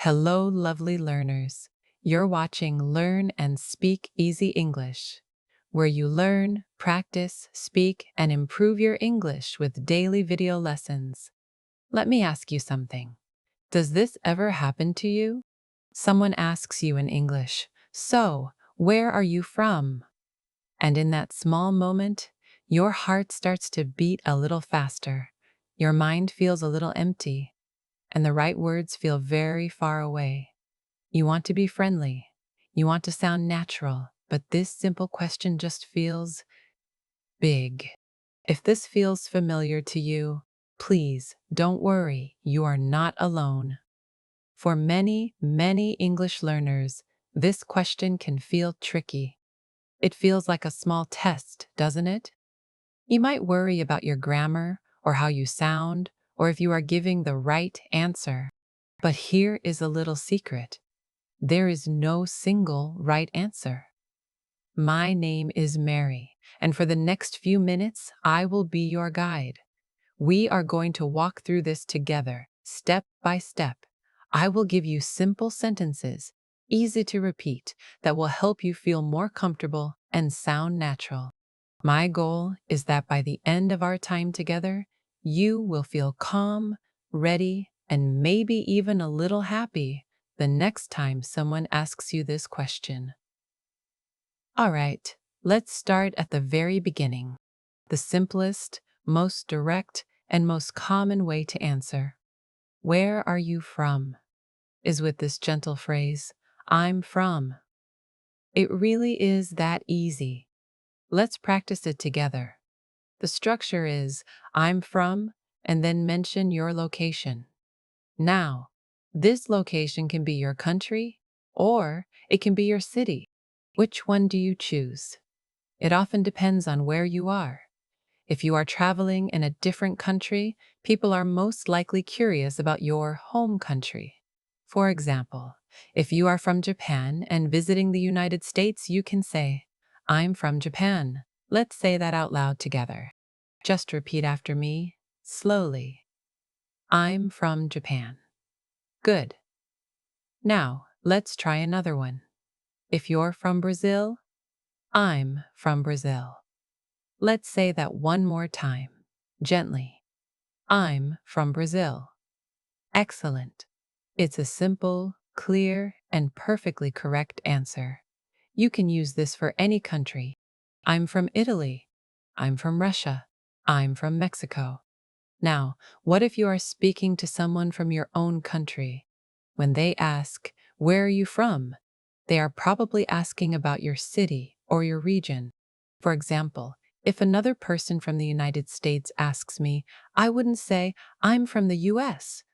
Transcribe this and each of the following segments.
Hello, lovely learners. You're watching Learn and Speak Easy English, where you learn, practice, speak, and improve your English with daily video lessons. Let me ask you something. Does this ever happen to you? Someone asks you in English, "So, where are you from?" And in that small moment, your heart starts to beat a little faster. Your mind feels a little empty, and the right words feel very far away. You want to be friendly. You want to sound natural, but this simple question just feels big. If this feels familiar to you, please don't worry, you are not alone. For many, many English learners, this question can feel tricky. It feels like a small test, doesn't it? You might worry about your grammar or how you sound or if you are giving the right answer. But here is a little secret. There is no single right answer. My name is Mary, and for the next few minutes, I will be your guide. We are going to walk through this together, step by step. I will give you simple sentences, easy to repeat, that will help you feel more comfortable and sound natural. My goal is that by the end of our time together, you will feel calm, ready, and maybe even a little happy the next time someone asks you this question. All right, let's start at the very beginning. The simplest, most direct, and most common way to answer, "Where are you from?" is with this gentle phrase, "I'm from." It really is that easy. Let's practice it together. The structure is, "I'm from," and then mention your location. Now, this location can be your country, or it can be your city. Which one do you choose? It often depends on where you are. If you are traveling in a different country, people are most likely curious about your home country. For example, if you are from Japan and visiting the United States, you can say, "I'm from Japan." Let's say that out loud together. Just repeat after me, slowly. I'm from Japan. Good. Now, let's try another one. If you're from Brazil, I'm from Brazil. Let's say that one more time, gently. I'm from Brazil. Excellent. It's a simple, clear, and perfectly correct answer. You can use this for any country. I'm from Italy. I'm from Russia. I'm from Mexico. Now, what if you are speaking to someone from your own country? When they ask, "Where are you from?" they are probably asking about your city or your region. For example, if another person from the United States asks me, I wouldn't say, "I'm from the US."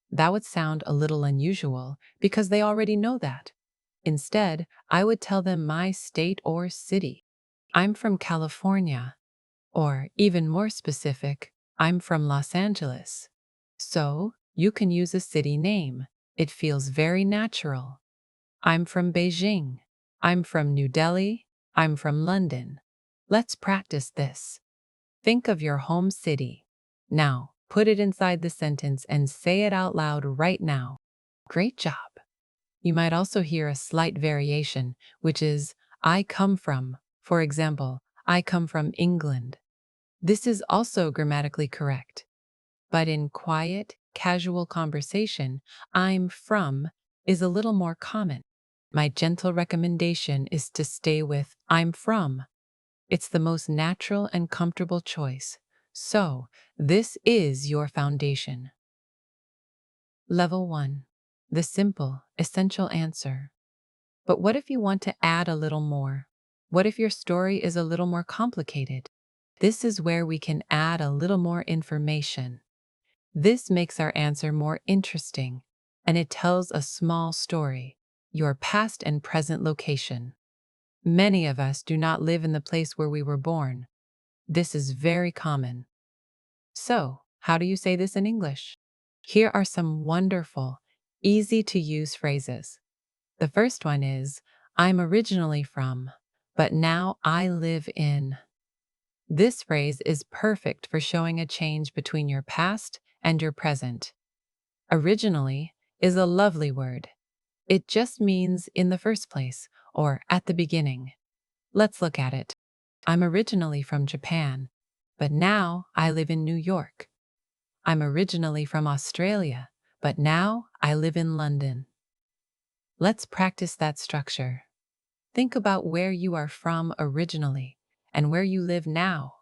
That would sound a little unusual because they already know that. Instead, I would tell them my state or city. I'm from California. Or, even more specific, I'm from Los Angeles. So, you can use a city name. It feels very natural. I'm from Beijing. I'm from New Delhi. I'm from London. Let's practice this. Think of your home city. Now, put it inside the sentence and say it out loud right now. Great job. You might also hear a slight variation, which is, "I come from." For example, "I come from England." This is also grammatically correct. But in quiet, casual conversation, "I'm from" is a little more common. My gentle recommendation is to stay with "I'm from." It's the most natural and comfortable choice. So, this is your foundation. Level 1. The simple, essential answer. But what if you want to add a little more? What if your story is a little more complicated? This is where we can add a little more information. This makes our answer more interesting, and it tells a small story, your past and present location. Many of us do not live in the place where we were born. This is very common. So, how do you say this in English? Here are some wonderful, easy-to-use phrases. The first one is, "I'm originally from, but now I live in." This phrase is perfect for showing a change between your past and your present. Originally is a lovely word. It just means in the first place or at the beginning. Let's look at it. I'm originally from Japan, but now I live in New York. I'm originally from Australia, but now I live in London. Let's practice that structure. Think about where you are from originally and where you live now.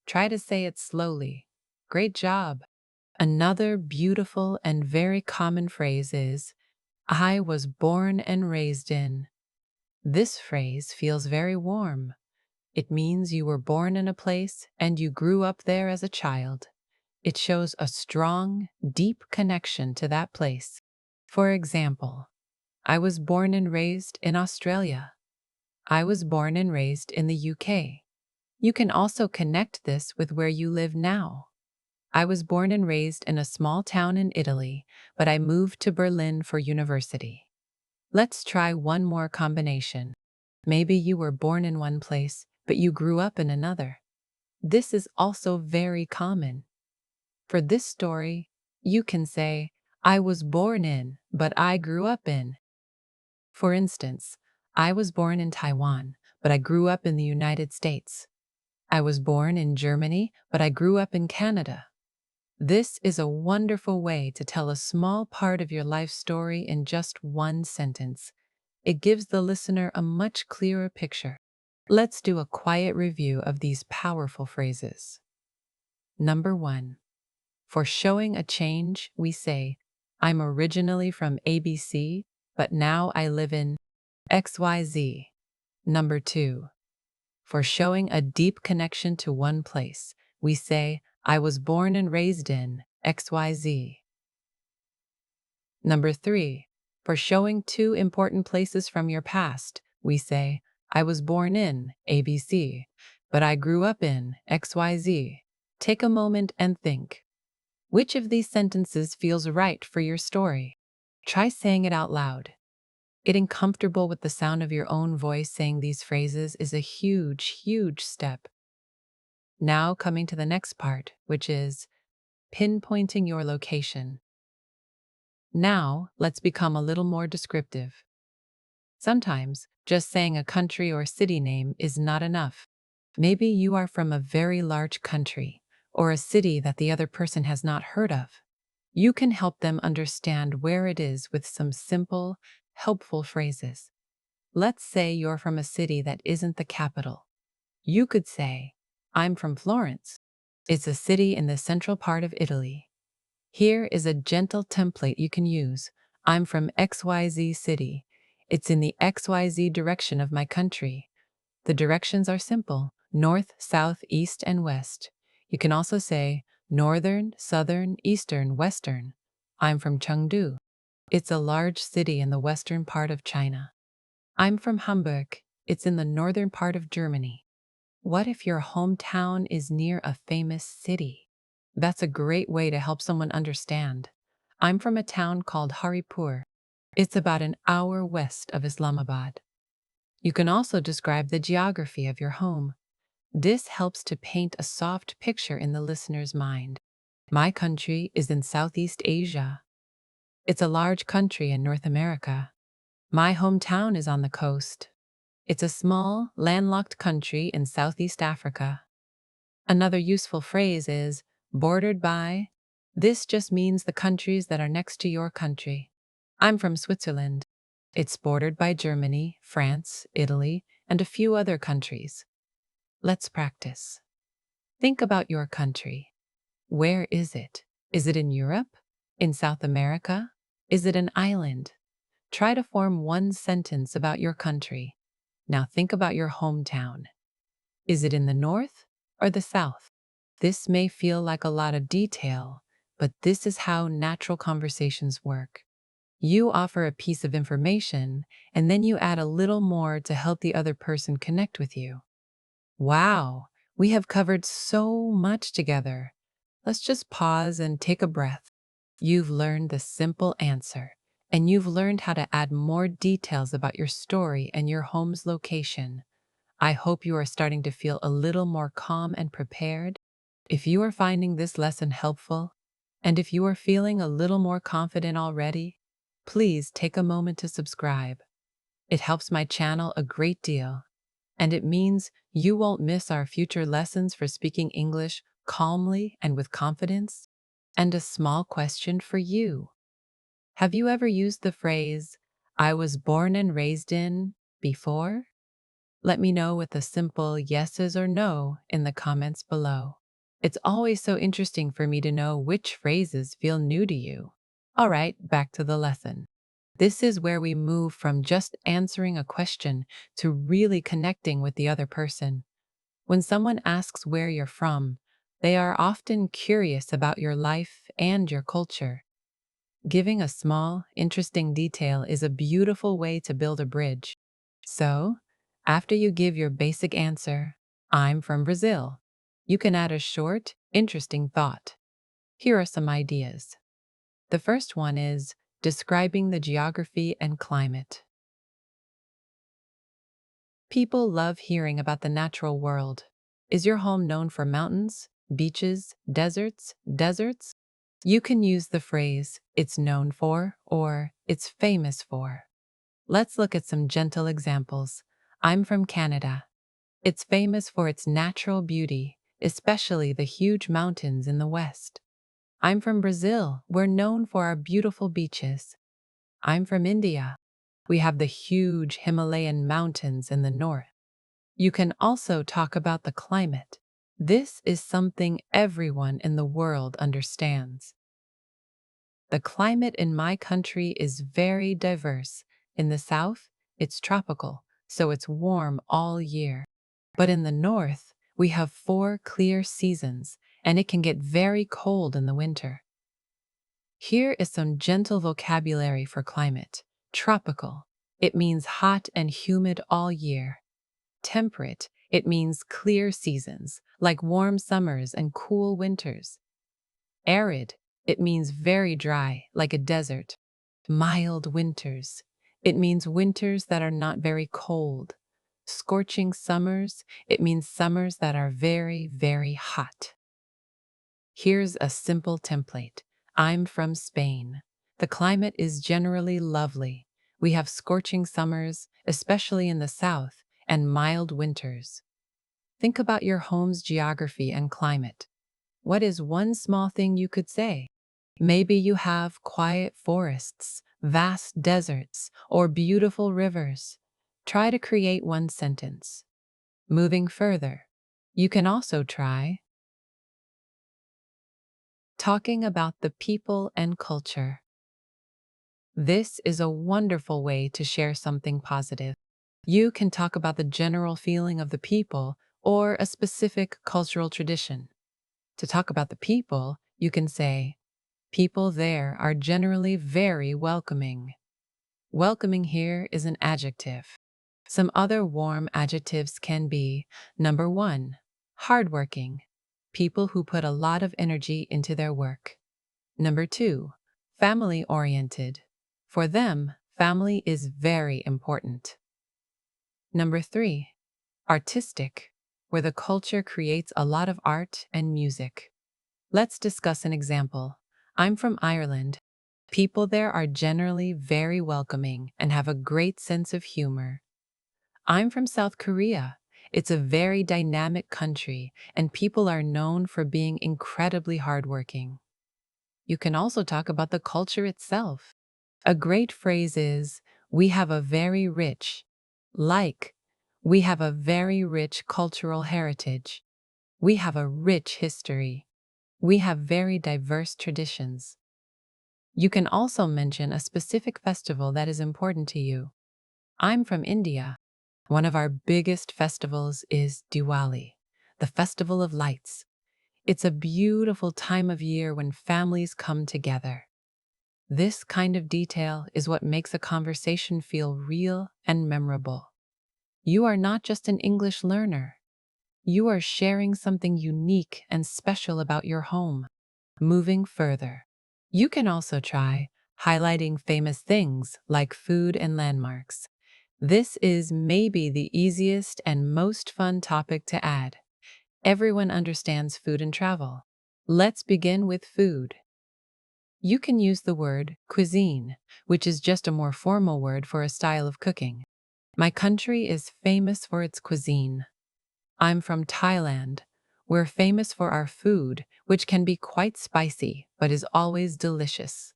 Try to say it slowly. Great job. Another beautiful and very common phrase is, I was born and raised in. This phrase feels very warm. It means you were born in a place and you grew up there as a child. It shows a strong, deep connection to that place. For example, I was born and raised in Australia. I was born and raised in the UK. You can also connect this with where you live now. I was born and raised in a small town in Italy, but I moved to Berlin for university. Let's try one more combination. Maybe you were born in one place, but you grew up in another. This is also very common. For this story, you can say, I was born in, but I grew up in. For instance, I was born in Taiwan, but I grew up in the United States. I was born in Germany, but I grew up in Canada. This is a wonderful way to tell a small part of your life story in just one sentence. It gives the listener a much clearer picture. Let's do a quiet review of these powerful phrases. Number 1. For showing a change, we say, I'm originally from ABC, but now I live in XYZ. Number 2. For showing a deep connection to one place, we say, I was born and raised in XYZ. Number 3. For showing two important places from your past, we say, I was born in ABC, but I grew up in XYZ. Take a moment and think. Which of these sentences feels right for your story? Try saying it out loud. Getting comfortable with the sound of your own voice saying these phrases is a huge, huge step. Now coming to the next part, which is pinpointing your location. Now, let's become a little more descriptive. Sometimes, just saying a country or city name is not enough. Maybe you are from a very large country, or a city that the other person has not heard of. You can help them understand where it is with some simple, helpful phrases. Let's say you're from a city that isn't the capital. You could say, I'm from Florence. It's a city in the central part of Italy. Here is a gentle template you can use. I'm from XYZ city. It's in the XYZ direction of my country. The directions are simple: north, south, east, and west. You can also say northern, southern, eastern, western. I'm from Chengdu. It's a large city in the western part of China. I'm from Hamburg. It's in the northern part of Germany. What if your hometown is near a famous city? That's a great way to help someone understand. I'm from a town called Haripur. It's about an hour west of Islamabad. You can also describe the geography of your home. This helps to paint a soft picture in the listener's mind. My country is in Southeast Asia. It's a large country in North America. My hometown is on the coast. It's a small, landlocked country in Southeast Africa. Another useful phrase is bordered by. This just means the countries that are next to your country. I'm from Switzerland. It's bordered by Germany, France, Italy, and a few other countries. Let's practice. Think about your country. Where is it? Is it in Europe? In South America? Is it an island? Try to form one sentence about your country. Now think about your hometown. Is it in the north or the south? This may feel like a lot of detail, but this is how natural conversations work. You offer a piece of information, and then you add a little more to help the other person connect with you. Wow, we have covered so much together. Let's just pause and take a breath. You've learned the simple answer, and you've learned how to add more details about your story and your home's location. I hope you are starting to feel a little more calm and prepared. If you are finding this lesson helpful, and if you are feeling a little more confident already, Please take a moment to subscribe. It helps my channel a great deal, and it means you won't miss our future lessons for speaking English calmly and with confidence. And a small question for you. Have you ever used the phrase, "I was born and raised in," before? Let me know with a simple yeses or no in the comments below. It's always so interesting for me to know which phrases feel new to you. All right, back to the lesson. This is where we move from just answering a question to really connecting with the other person. When someone asks where you're from, they are often curious about your life and your culture. Giving a small, interesting detail is a beautiful way to build a bridge. So, after you give your basic answer, "I'm from Brazil," you can add a short, interesting thought. Here are some ideas. The first one is describing the geography and climate. People love hearing about the natural world. Is your home known for mountains, beaches, deserts, deserts? You can use the phrase, "it's known for," or "it's famous for." Let's look at some gentle examples. I'm from Canada. It's famous for its natural beauty, especially the huge mountains in the west. I'm from Brazil. We're known for our beautiful beaches. I'm from India. We have the huge Himalayan mountains in the north. You can also talk about the climate. This is something everyone in the world understands. The climate in my country is very diverse. In the south, it's tropical, so it's warm all year. But in the north, we have 4 clear seasons, and it can get very cold in the winter. Here is some gentle vocabulary for climate. Tropical. It means hot and humid all year. Temperate. It means clear seasons, like warm summers and cool winters. Arid. It means very dry, like a desert. Mild winters. It means winters that are not very cold. Scorching summers. It means summers that are very, very hot. Here's a simple template. I'm from Spain. The climate is generally lovely. We have scorching summers, especially in the south, and mild winters. Think about your home's geography and climate. What is one small thing you could say? Maybe you have quiet forests, vast deserts, or beautiful rivers. Try to create one sentence. Moving further, you can also try talking about the people and culture. This is a wonderful way to share something positive. You can talk about the general feeling of the people or a specific cultural tradition. To talk about the people, you can say, "People there are generally very welcoming." Welcoming here is an adjective. Some other warm adjectives can be, number 1, hardworking, people who put a lot of energy into their work. Number 2, family-oriented. For them, family is very important. Number 3, artistic, where the culture creates a lot of art and music. Let's discuss an example. I'm from Ireland. People there are generally very welcoming and have a great sense of humor. I'm from South Korea. It's a very dynamic country, and people are known for being incredibly hardworking. You can also talk about the culture itself. A great phrase is, "We have a very rich," like, "We have a very rich cultural heritage." "We have a rich history." "We have very diverse traditions." You can also mention a specific festival that is important to you. I'm from India. One of our biggest festivals is Diwali, the Festival of Lights. It's a beautiful time of year when families come together. This kind of detail is what makes a conversation feel real and memorable. You are not just an English learner. You are sharing something unique and special about your home. Moving further, you can also try highlighting famous things like food and landmarks. This is maybe the easiest and most fun topic to add. Everyone understands food and travel. Let's begin with food. You can use the word cuisine, which is just a more formal word for a style of cooking. My country is famous for its cuisine. I'm from Thailand. We're famous for our food, which can be quite spicy, but is always delicious.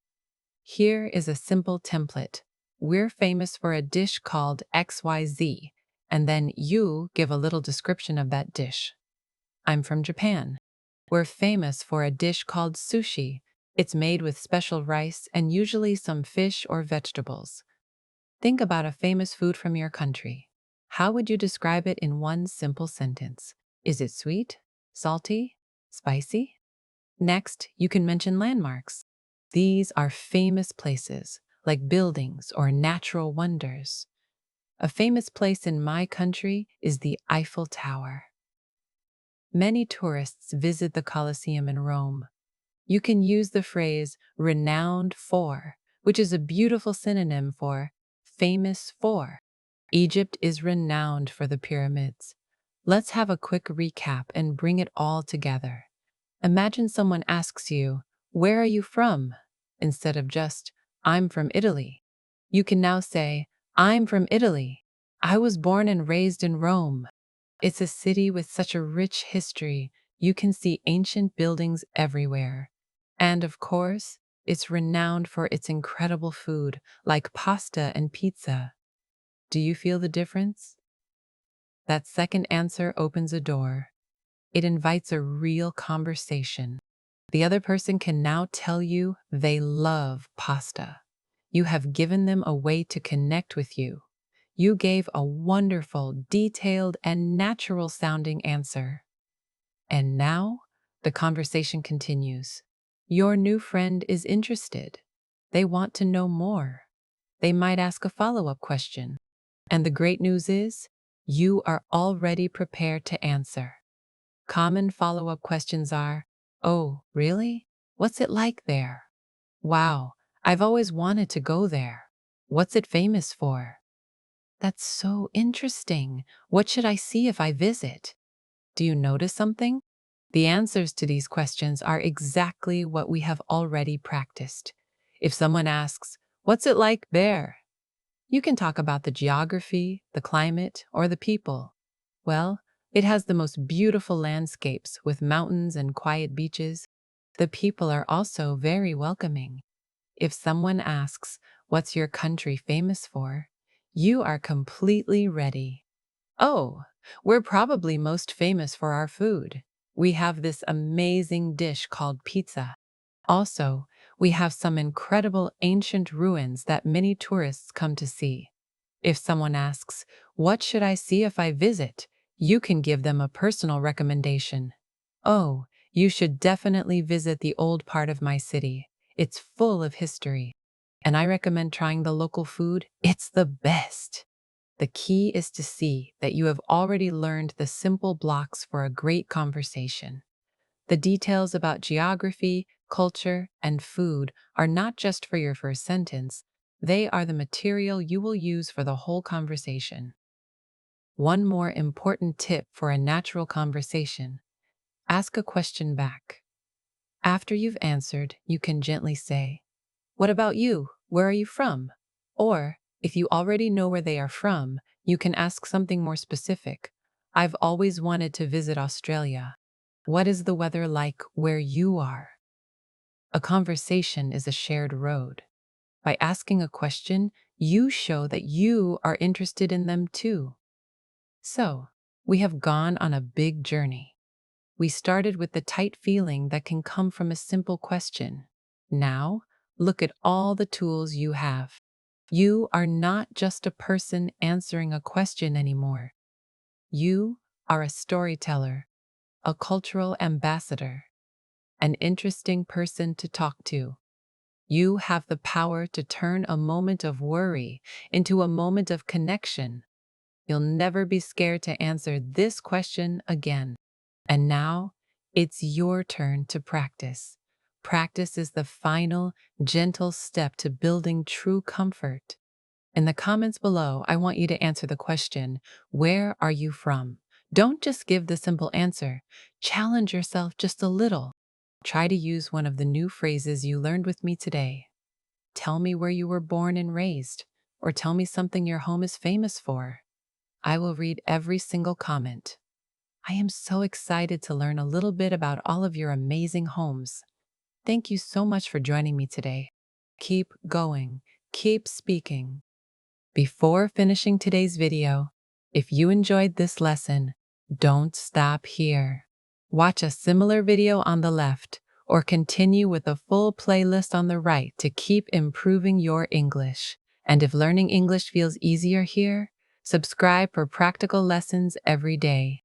Here is a simple template. We're famous for a dish called XYZ, and then you give a little description of that dish. I'm from Japan. We're famous for a dish called sushi. It's made with special rice and usually some fish or vegetables. Think about a famous food from your country. How would you describe it in one simple sentence? Is it sweet, salty, spicy? Next, you can mention landmarks. These are famous places, like buildings or natural wonders. A famous place in my country is the Eiffel Tower. Many tourists visit the Colosseum in Rome. You can use the phrase renowned for, which is a beautiful synonym for famous for. Egypt is renowned for the pyramids. Let's have a quick recap and bring it all together. Imagine someone asks you, "Where are you from?" instead of just, "I'm from Italy." You can now say, "I'm from Italy. I was born and raised in Rome." It's a city with such a rich history. You can see ancient buildings everywhere. And of course, it's renowned for its incredible food, like pasta and pizza. Do you feel the difference? That second answer opens a door. It invites a real conversation. The other person can now tell you they love pasta. You have given them a way to connect with you. You gave a wonderful, detailed, and natural sounding answer. And now, the conversation continues. Your new friend is interested. They want to know more. They might ask a follow-up question. And the great news is, you are already prepared to answer. Common follow-up questions are, "Oh, really? What's it like there? Wow, I've always wanted to go there. What's it famous for? That's so interesting. What should I see if I visit?" Do you notice something? The answers to these questions are exactly what we have already practiced. If someone asks, "What's it like there?" you can talk about the geography, the climate, or the people. Well, it has the most beautiful landscapes with mountains and quiet beaches. The people are also very welcoming. If someone asks, "What's your country famous for?" you are completely ready. "Oh, we're probably most famous for our food. We have this amazing dish called pizza. Also, we have some incredible ancient ruins that many tourists come to see." If someone asks, "What should I see if I visit?" you can give them a personal recommendation. "Oh, you should definitely visit the old part of my city. It's full of history. And I recommend trying the local food. It's the best." The key is to see that you have already learned the simple blocks for a great conversation. The details about geography, culture, and food are not just for your first sentence, they are the material you will use for the whole conversation. One more important tip for a natural conversation: ask a question back. After you've answered, you can gently say, "What about you? Where are you from?" Or, if you already know where they are from, you can ask something more specific. "I've always wanted to visit Australia. What is the weather like where you are?" A conversation is a shared road. By asking a question, you show that you are interested in them too. So, we have gone on a big journey. We started with the tight feeling that can come from a simple question. Now, look at all the tools you have. You are not just a person answering a question anymore. You are a storyteller, a cultural ambassador, an interesting person to talk to. You have the power to turn a moment of worry into a moment of connection. You'll never be scared to answer this question again. And now, it's your turn to practice. Practice is the final, gentle step to building true comfort. In the comments below, I want you to answer the question, "Where are you from?" Don't just give the simple answer. Challenge yourself just a little. Try to use one of the new phrases you learned with me today. Tell me where you were born and raised, or tell me something your home is famous for. I will read every single comment. I am so excited to learn a little bit about all of your amazing homes. Thank you so much for joining me today. Keep going, keep speaking. Before finishing today's video, if you enjoyed this lesson, don't stop here. Watch a similar video on the left or continue with a full playlist on the right to keep improving your English. And if learning English feels easier here, subscribe for practical lessons every day.